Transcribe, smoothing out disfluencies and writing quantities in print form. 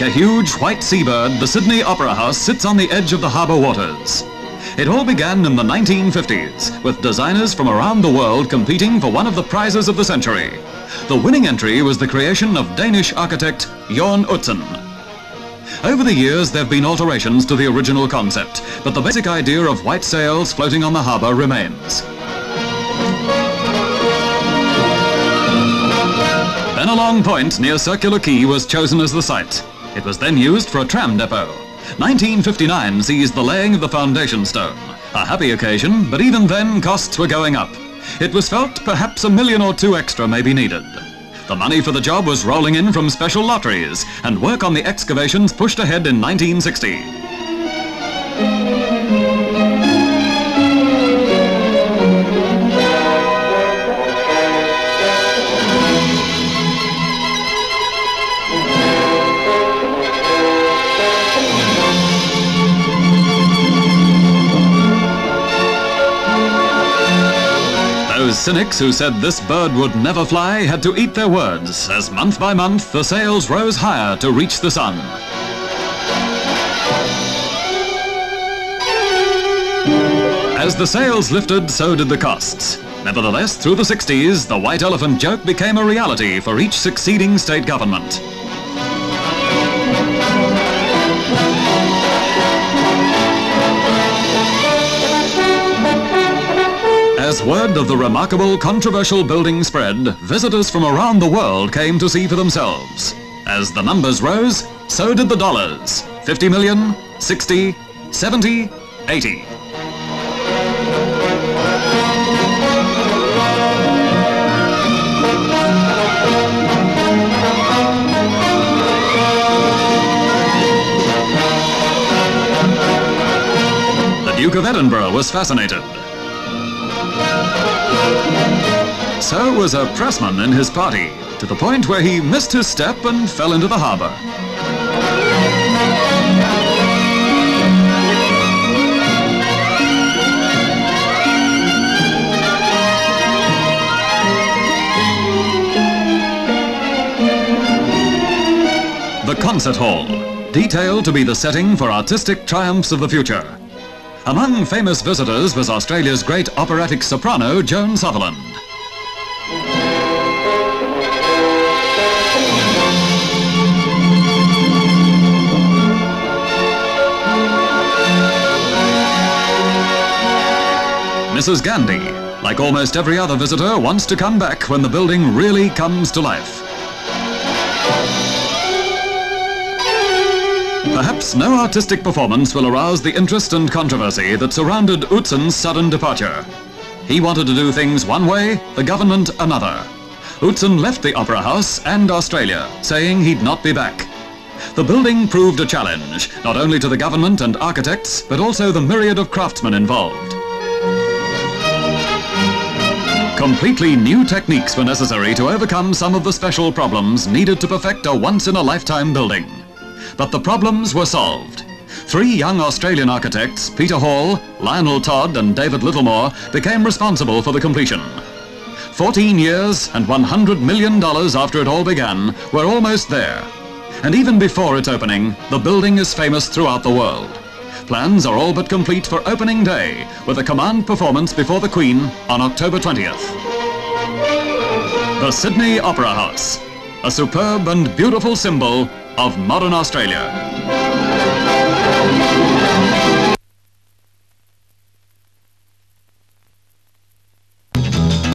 Like a huge white seabird, the Sydney Opera House sits on the edge of the harbour waters. It all began in the 1950s, with designers from around the world competing for one of the prizes of the century. The winning entry was the creation of Danish architect Jon Utzon. Over the years, there have been alterations to the original concept, but the basic idea of white sails floating on the harbour remains. Then a long point near Circular Quay was chosen as the site. It was then used for a tram depot. 1959 sees the laying of the foundation stone. A happy occasion, but even then costs were going up. It was felt perhaps $1 million or $2 million extra may be needed. The money for the job was rolling in from special lotteries, and work on the excavations pushed ahead in 1960. Those cynics who said this bird would never fly had to eat their words, as month by month the sails rose higher to reach the sun. As the sails lifted, so did the costs. Nevertheless, through the 60s, the white elephant joke became a reality for each succeeding state government. As word of the remarkable, controversial building spread, visitors from around the world came to see for themselves. As the numbers rose, so did the dollars. 50 million, 60, 70, 80. The Duke of Edinburgh was fascinated. So was a pressman in his party, to the point where he missed his step and fell into the harbour. The concert hall, detailed to be the setting for artistic triumphs of the future. Among famous visitors was Australia's great operatic soprano, Joan Sutherland. Mrs. Gandhi, like almost every other visitor, wants to come back when the building really comes to life. Perhaps no artistic performance will arouse the interest and controversy that surrounded Utzon's sudden departure. He wanted to do things one way, the government another. Utzon left the Opera House and Australia, saying he'd not be back. The building proved a challenge, not only to the government and architects, but also the myriad of craftsmen involved. Completely new techniques were necessary to overcome some of the special problems needed to perfect a once-in-a-lifetime building. But the problems were solved. 3 young Australian architects, Peter Hall, Lionel Todd and David Littlemore, became responsible for the completion. 14 years and $100 million after it all began, we're almost there. And even before its opening, the building is famous throughout the world. Plans are all but complete for opening day, with a command performance before the Queen on October 20th. The Sydney Opera House, a superb and beautiful symbol of modern Australia.